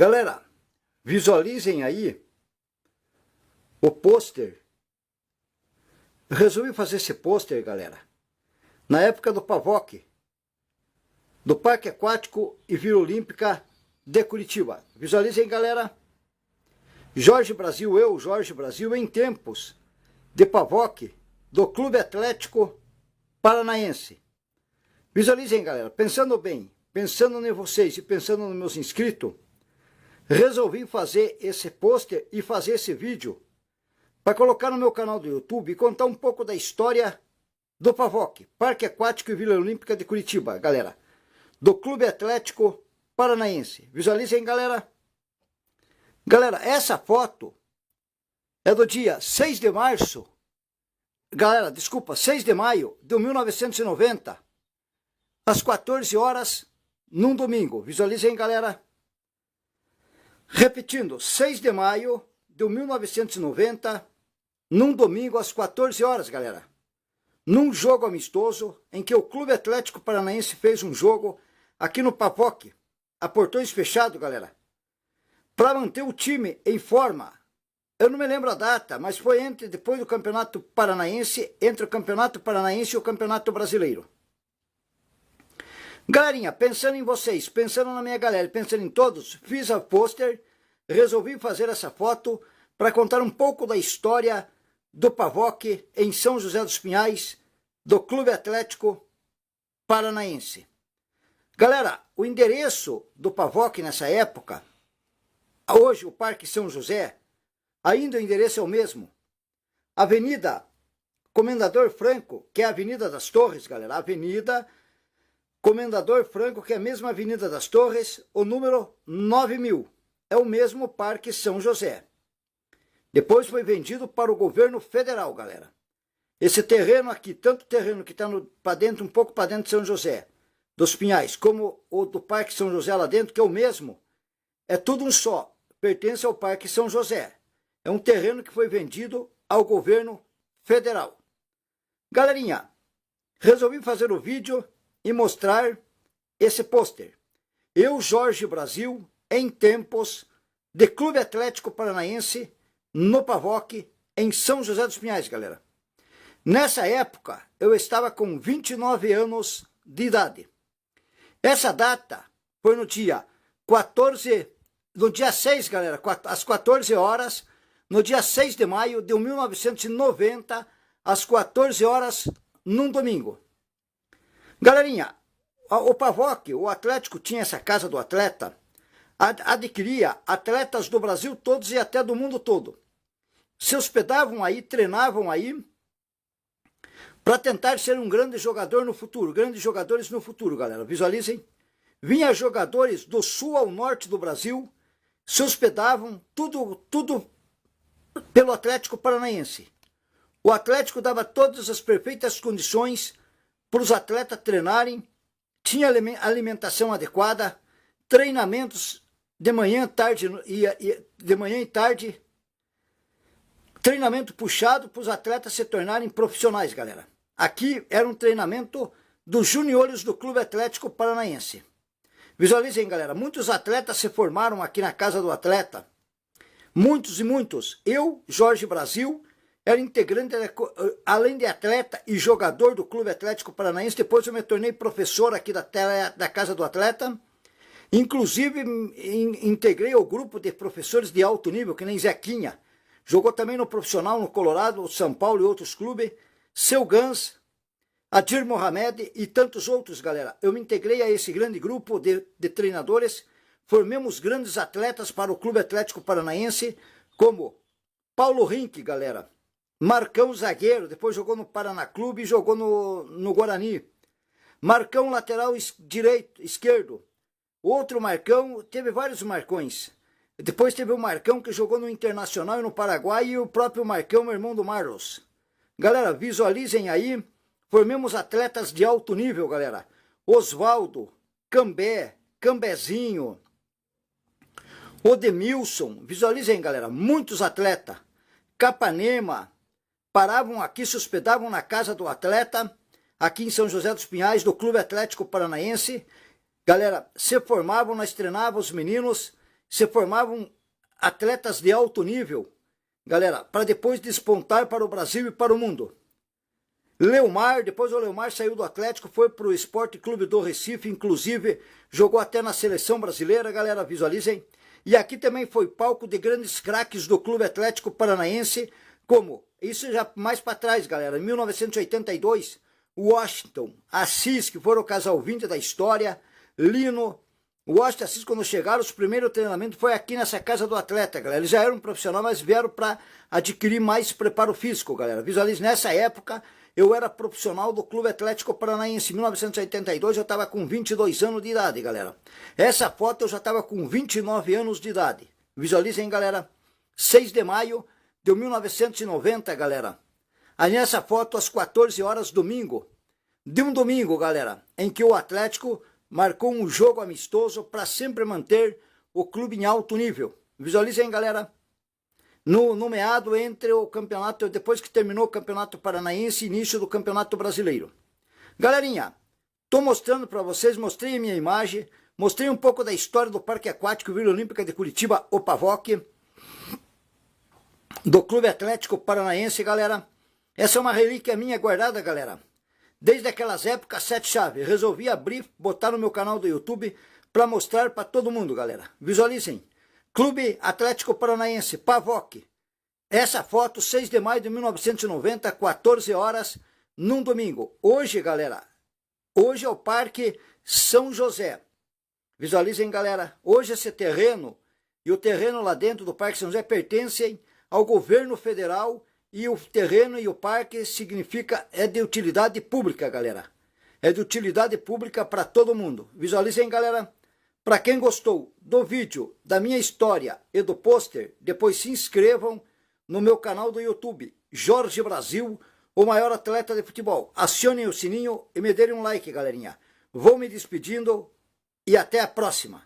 Galera, visualizem aí o pôster. Resolvi fazer esse pôster, galera, na época do PAVOC, do Parque Aquático e Vila Olímpica de Curitiba. Visualizem, galera. Jorge Brasil, Jorge Brasil, em tempos de PAVOC do Clube Atlético Paranaense. Visualizem, galera, pensando bem, pensando em vocês e pensando nos meus inscritos, resolvi fazer esse pôster e fazer esse vídeo para colocar no meu canal do YouTube e contar um pouco da história do PAVOC, Parque Aquático e Vila Olímpica de Curitiba, galera, do Clube Atlético Paranaense. Visualizem, galera. Galera, essa foto é do dia 6 de março, galera, desculpa, 6 de maio de 1990, às 14 horas, num domingo. Visualizem, galera. Repetindo, 6 de maio de 1990, num domingo, às 14 horas, galera. Num jogo amistoso, em que o Clube Atlético Paranaense fez um jogo aqui no PAVOC, a portões fechados, galera, para manter o time em forma. Eu não me lembro a data, mas foi depois do Campeonato Paranaense, entre o Campeonato Paranaense e o Campeonato Brasileiro. Galerinha, pensando em vocês, pensando na minha galera, pensando em todos, fiz a pôster, resolvi fazer essa foto para contar um pouco da história do PAVOC em São José dos Pinhais, do Clube Atlético Paranaense. Galera, o endereço do PAVOC nessa época, hoje o Parque São José, ainda o endereço é o mesmo. Avenida Comendador Franco, que é a Avenida das Torres, galera, Avenida Comendador Franco, que é a mesma Avenida das Torres, o número 9000. É o mesmo Parque São José. Depois foi vendido para o governo federal, galera. Esse terreno aqui, tanto o terreno que está para dentro, um pouco para dentro de São José dos Pinhais, como o do Parque São José lá dentro, que é o mesmo, é tudo um só. Pertence ao Parque São José. É um terreno que foi vendido ao governo federal. Galerinha, resolvi fazer o vídeo e mostrar esse pôster. Eu, Jorge Brasil, em tempos de Clube Atlético Paranaense, no PAVOC, em São José dos Pinhais, galera. Nessa época, eu estava com 29 anos de idade. Essa data foi no dia 6, galera, às 14 horas, no dia 6 de maio de 1990, às 14 horas, num domingo. Galerinha, o PAVOC, o Atlético tinha essa casa do atleta, adquiria atletas do Brasil todos e até do mundo todo. Se hospedavam aí, treinavam aí, para tentar ser um grande jogador no futuro, grandes jogadores no futuro, galera. Visualizem. Vinha jogadores do sul ao norte do Brasil, se hospedavam, tudo pelo Atlético Paranaense. O Atlético dava todas as perfeitas condições para os atletas treinarem, tinha alimentação adequada, treinamentos de manhã, tarde de manhã e tarde, treinamento puxado para os atletas se tornarem profissionais, galera. Aqui era um treinamento dos juniores do Clube Atlético Paranaense. Visualizem, galera, muitos atletas se formaram aqui na casa do atleta. Muitos e muitos. Eu, Jorge Brasil, era integrante, além de atleta e jogador do Clube Atlético Paranaense. Depois eu me tornei professor aqui da casa do atleta. Inclusive, integrei o grupo de professores de alto nível, que nem Zequinha. Jogou também no profissional, no Colorado, São Paulo e outros clubes. Seu Gans, Adir Mohamed e tantos outros, galera. Eu me integrei a esse grande grupo de treinadores. Formemos grandes atletas para o Clube Atlético Paranaense, como Paulo Rink, galera. Marcão, zagueiro, depois jogou no Paraná Clube e jogou no Guarani. Marcão, lateral esquerdo. Outro Marcão, teve vários Marcões. Depois teve o Marcão que jogou no Internacional e no Paraguai e o próprio Marcão, irmão do Marlos. Galera, visualizem aí, formemos atletas de alto nível, galera. Osvaldo, Cambé, Cambezinho, Odemilson, visualizem, galera, muitos atletas. Capanema, paravam aqui, se hospedavam na casa do atleta, aqui em São José dos Pinhais, do Clube Atlético Paranaense. Galera, se formavam, nós treinávamos os meninos, se formavam atletas de alto nível, galera, para depois despontar para o Brasil e para o mundo. Leomar, depois o Leomar saiu do Atlético, foi para o Esporte Clube do Recife, inclusive jogou até na seleção brasileira, galera, visualizem. E aqui também foi palco de grandes craques do Clube Atlético Paranaense, como, isso já mais para trás, galera, em 1982, Washington, Assis, que foram o casal 20 da história, Lino, Washington, Assis, quando chegaram, os primeiros treinamentos foi aqui nessa casa do atleta, galera. Eles já eram profissionais, mas vieram para adquirir mais preparo físico, galera. Visualize, nessa época, eu era profissional do Clube Atlético Paranaense. Em 1982 eu estava com 22 anos de idade, galera. Essa foto eu já estava com 29 anos de idade. Visualizem, galera. 6 de maio de 1990, galera. Aí nessa foto, às 14 horas, domingo. De um domingo, galera, em que o Atlético marcou um jogo amistoso para sempre manter o clube em alto nível. Visualizem, galera. No meado entre o campeonato, depois que terminou o campeonato paranaense, início do campeonato brasileiro. Galerinha, tô mostrando para vocês, mostrei a minha imagem, mostrei um pouco da história do Parque Aquático Vila Olímpica de Curitiba, o PAVOC, do Clube Atlético Paranaense, galera. Essa é uma relíquia minha guardada, galera. Desde aquelas épocas, 7 chaves. Resolvi abrir, botar no meu canal do YouTube para mostrar para todo mundo, galera. Visualizem. Clube Atlético Paranaense, PAVOC. Essa foto, 6 de maio de 1990, 14 horas, num domingo. Hoje, galera, hoje é o Parque São José. Visualizem, galera. Hoje esse terreno e o terreno lá dentro do Parque São José pertencem ao governo federal e o terreno e o parque significa, é de utilidade pública, galera. É de utilidade pública para todo mundo. Visualizem, galera. Para quem gostou do vídeo, da minha história e do pôster, depois se inscrevam no meu canal do YouTube, Jorge Brasil, o maior atleta de futebol. Acionem o sininho e me deem um like, galerinha. Vou me despedindo e até a próxima.